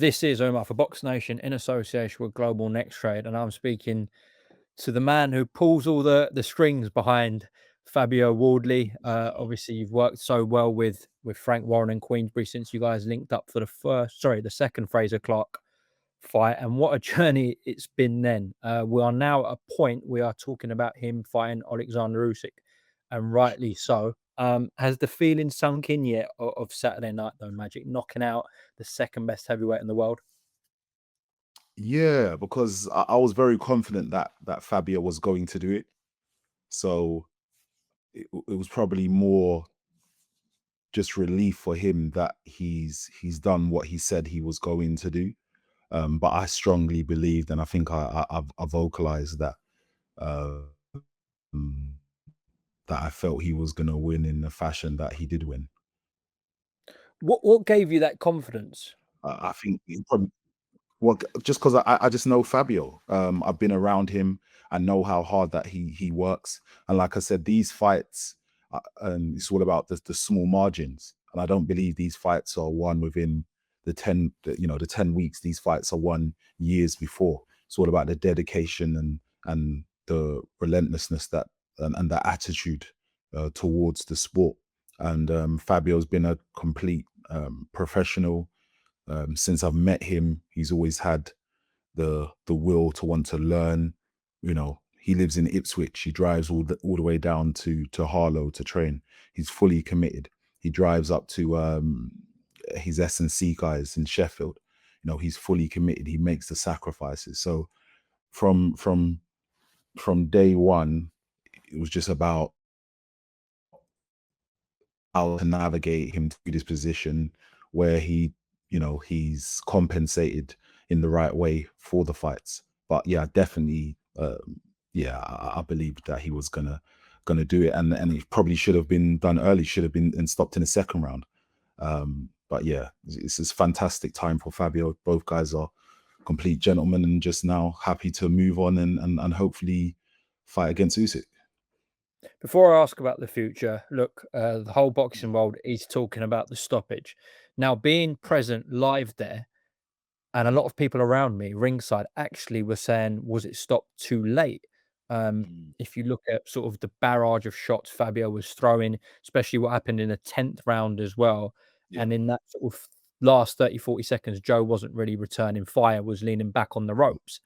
This is Umar for BoxNation in association with Global Next Trade, and I'm speaking to the man who pulls all the strings behind Fabio Wardley. Obviously, you've worked so well with Frank Warren and Queensbury since you guys linked up for the second Fraser Clark fight, and what a journey it's been. Then we are now at a point we are talking about him fighting Alexander Usyk, and rightly so. Has the feeling sunk in yet of Saturday night though, Magic knocking out the second best heavyweight in the world? Yeah, because I was very confident that Fabio was going to do it. So it was probably more just relief for him that he's done what he said he was going to do. But I strongly believed, and I think I vocalized that uh, um, that I felt he was going to win in the fashion that he did win. What gave you that confidence? I think he probably. Well, just because I just know Fabio. I've been around him. I know how hard that he works. And like I said, these fights, it's all about the small margins. And I don't believe these fights are won within the 10 weeks. These fights are won years before. It's all about the dedication and the relentlessness and the attitude towards the sport. And Fabio's been a complete professional since I've met him. He's always had the will to want to learn. He lives in Ipswich. He drives all the way down to Harlow to train. He's fully committed. He drives up to his S&C guys in Sheffield. He's fully committed. He makes the sacrifices. So from from from day one, it was just about how to navigate him to this position where he's compensated in the right way for the fights. But yeah, definitely, yeah, I believed that he was gonna do it, and it probably should have been done early, should have been and stopped in the second round. But yeah, it's a fantastic time for Fabio. Both guys are complete gentlemen and just now happy to move on and hopefully fight against Usyk. Before I ask about the future, look, the whole boxing world is talking about the stoppage. Now, being present live there, and a lot of people around me, ringside, actually were saying, was it stopped too late? Um, Mm. if you look at sort of the barrage of shots Fabio was throwing, especially what happened in the 10th round as well, Yeah, and in that sort of last 30, 40 seconds, Joe wasn't really returning fire, was leaning back on the ropes.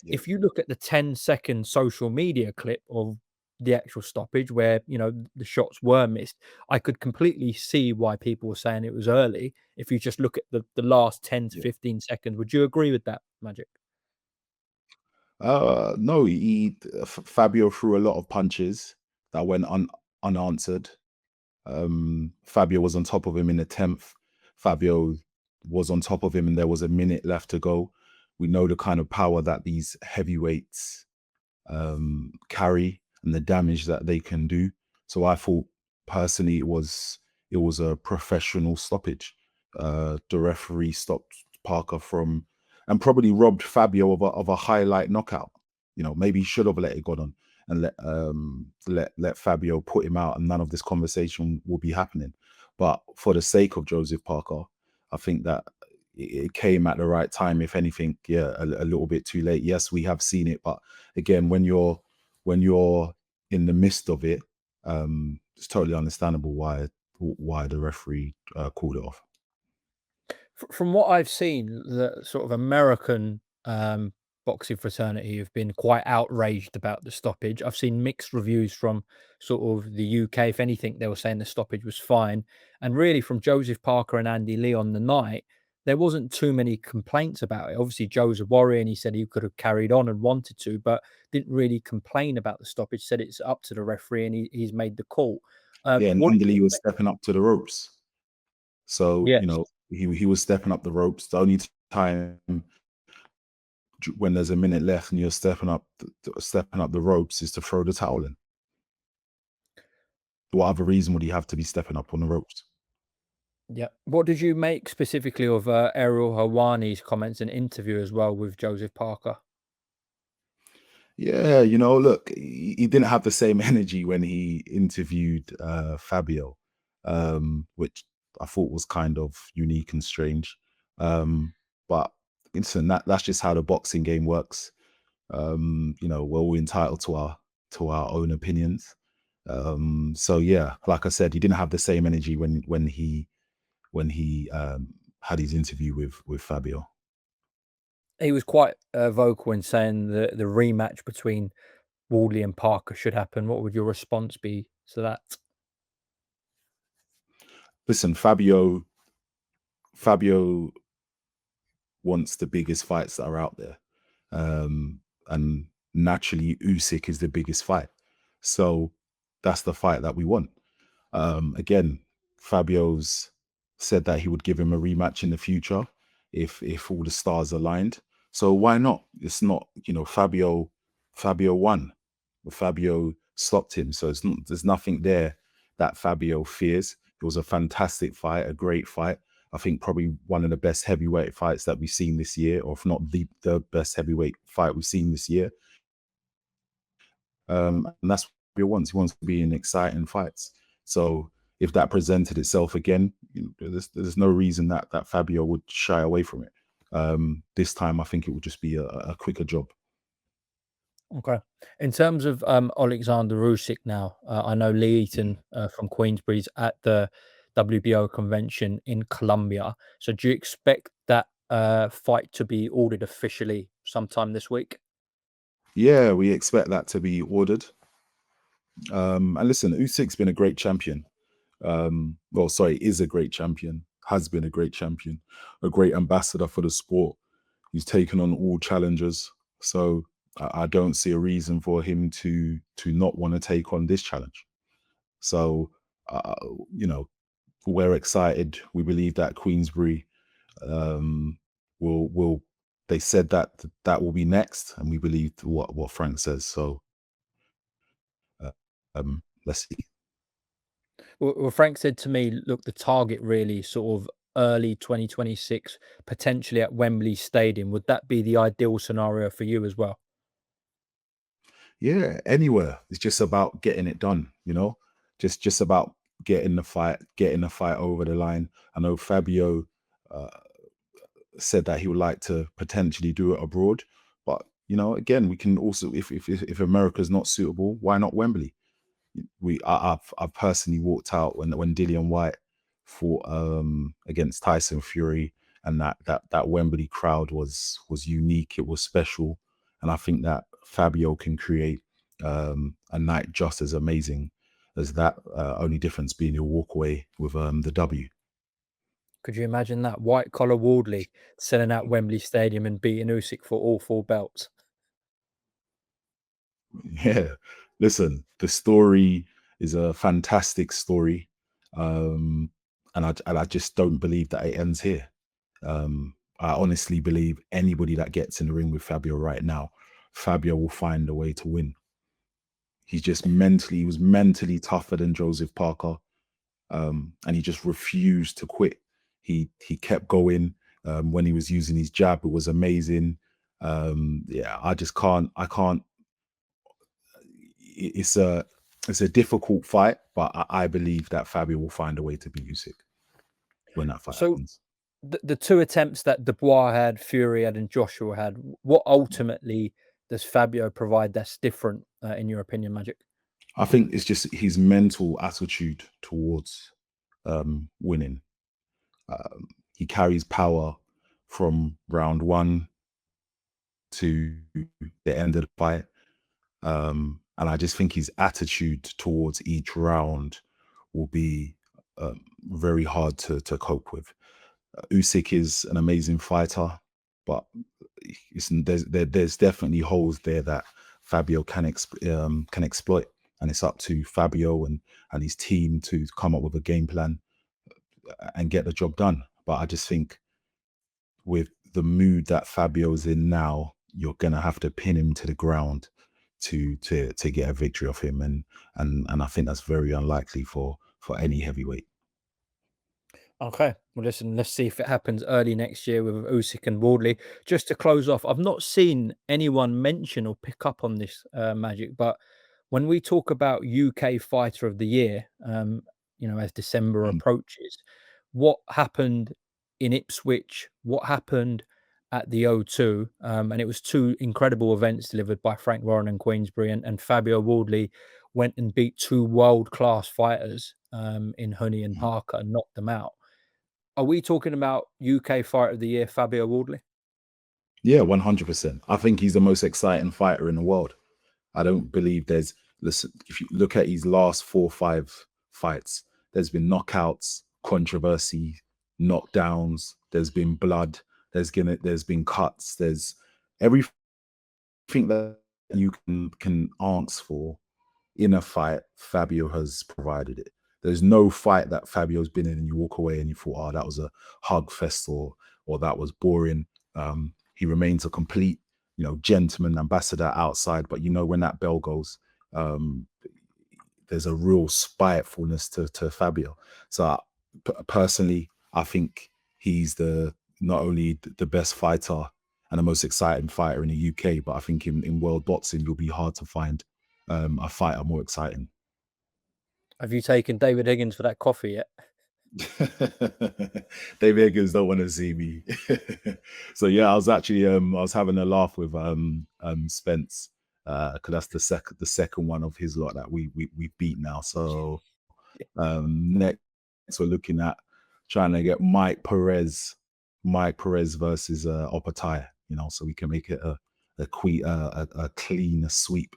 yeah. If you look at the 10-second social media clip of the actual stoppage where, the shots were missed, I could completely see why people were saying it was early. If you just look at the last 10 to Yeah. 15 seconds, would you agree with that, Magic? No, Fabio threw a lot of punches that went unanswered. Fabio was on top of him in the 10th. Fabio was on top of him, and there was a minute left to go. We know the kind of power that these heavyweights carry and the damage that they can do. So I thought personally it was a professional stoppage. The referee stopped Parker from and probably robbed Fabio of a highlight knockout. Maybe he should have let it go on and let Fabio put him out, and none of this conversation will be happening. But for the sake of Joseph Parker, I think that it came at the right time. If anything, yeah, a little bit too late. Yes, we have seen it, but again, when you're in the midst of it, it's totally understandable why the referee called it off. From what I've seen, the sort of American boxing fraternity have been quite outraged about the stoppage. I've seen mixed reviews from sort of the UK. If anything, they were saying the stoppage was fine. And really, from Joseph Parker and Andy Lee on the night, there wasn't too many complaints about it. Obviously, Joe's a warrior and he said he could have carried on and wanted to, but didn't really complain about the stoppage, said it's up to the referee and he's made the call. Yeah, and What did Andali you was make? stepping up to the ropes. So, Yes. he was stepping up the ropes. The only time when there's a minute left and you're stepping up the ropes is to throw the towel in. What other reason would he have to be stepping up on the ropes? Yeah. What did you make specifically of Ariel Helwani's comments and interview as well with Joseph Parker? Yeah, look, he didn't have the same energy when he interviewed Fabio, which I thought was kind of unique and strange. Um, But listen, that's just how the boxing game works. We're all entitled to our own opinions. So yeah, like I said, he didn't have the same energy when he had his interview with Fabio. He was quite vocal in saying the rematch between Wardley and Parker should happen. What would your response be to that? Listen, Fabio wants the biggest fights that are out there. And naturally Usyk is the biggest fight. So that's the fight that we want. Again, Fabio's said that he would give him a rematch in the future if all the stars aligned. So why not? It's not, Fabio won. Fabio stopped him. So there's nothing there that Fabio fears. It was a fantastic fight, a great fight. I think probably one of the best heavyweight fights that we've seen this year, or if not the best heavyweight fight we've seen this year. And that's what he wants. He wants to be in exciting fights. So if that presented itself again, there's no reason that Fabio would shy away from it. This time, I think it would just be a quicker job. Okay. In terms of Alexander Usyk now, I know Lee Eaton from Queensbury's at the WBO convention in Colombia. So do you expect that fight to be ordered officially sometime this week? Yeah, we expect that to be ordered. And listen, Usyk's been a great champion. Well, sorry, is a great champion, has been a great champion, a great ambassador for the sport. He's taken on all challengers. So I don't see a reason for him to not want to take on this challenge. So, uh, you know, we're excited. We believe that Queensbury um, will. They said that that will be next, and we believe what Frank says. So, uh, let's see. Well, Frank said to me, look, the target really sort of early 2026, potentially at Wembley Stadium. Would that be the ideal scenario for you as well? Yeah, anywhere. It's just about getting it done. Just about getting the fight over the line. I know Fabio uh, said that he would like to potentially do it abroad, but again, we can also, if America's not suitable, why not Wembley? I've personally walked out when Dillian White fought against Tyson Fury, and that Wembley crowd was unique. It was special, and I think that Fabio can create a night just as amazing as that. Only difference being he'll walk away with the W. Could you imagine that white collar Wardley selling out Wembley Stadium and beating Usyk for all four belts? Yeah, listen, the story is a fantastic story, um, and I just don't believe that it ends here. I honestly believe anybody that gets in the ring with Fabio right now, Fabio will find a way to win. He was mentally tougher than Joseph Parker, and he just refused to quit. He kept going. When he was using his jab, it was amazing. Yeah, I can't. It's a difficult fight, but I believe that Fabio will find a way to beat Usyk when that fight So happens. the two attempts that Dubois had, Fury had, and Joshua had, what ultimately does Fabio provide that's different, in your opinion, Magic? I think it's just his mental attitude towards winning. He carries power from round one to the end of the fight. And I just think his attitude towards each round will be very hard to cope with. Usyk is an amazing fighter, but there's definitely holes there that Fabio can exploit, and it's up to Fabio and his team to come up with a game plan and get the job done. But I just think with the mood that Fabio's in now, you're gonna have to pin him to the ground to get a victory off him, and I think that's very unlikely for any heavyweight. Okay. Well, listen, let's see if it happens early next year with Usyk and Wardley. Just to close off, I've not seen anyone mention or pick up on this, Magic, but when we talk about UK Fighter of the Year, as December Mm. approaches, what happened in Ipswich? What happened at the O2, and it was two incredible events delivered by Frank Warren and Queensbury, and Fabio Wardley went and beat two world class fighters in Honey and Mhm. Parker and knocked them out. Are we talking about UK Fighter of the Year, Fabio Wardley? Yeah, 100%. I think he's the most exciting fighter in the world. I don't believe there's listen, if you look at his last 4 or 5 fights, there's been knockouts, controversy, knockdowns, there's been blood, there's been cuts, there's everything that you can ask for in a fight, Fabio has provided it. There's no fight that Fabio's been in and you walk away and you thought, oh, that was a hug fest or that was boring. He remains a complete, gentleman ambassador outside, but when that bell goes, um, there's a real spitefulness to Fabio. So personally, I think he's the not only the best fighter and the most exciting fighter in the UK, but I think in world boxing, you'll be hard to find a fighter more exciting. Have you taken David Higgins for that coffee yet? David Higgins don't want to see me. So yeah, I was actually I was having a laugh with Spence because that's the second one of his lot that we beat now. So next we're looking at trying to get Mike Perez versus Opatai, so we can make it a clean sweep.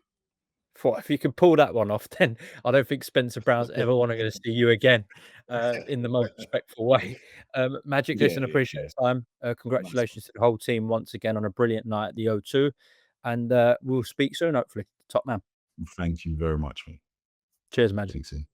For if you can pull that one off, then I don't think Spencer Brown's ever wanna gonna see you again, in the most respectful way. Magic, Yeah, listen, yeah, appreciate yeah. the time. Nice one. Congratulations to the whole team once again on a brilliant night at the O2, and, we'll speak soon, hopefully. Top man. Thank you very much, mate. Cheers, Magic. Speak soon.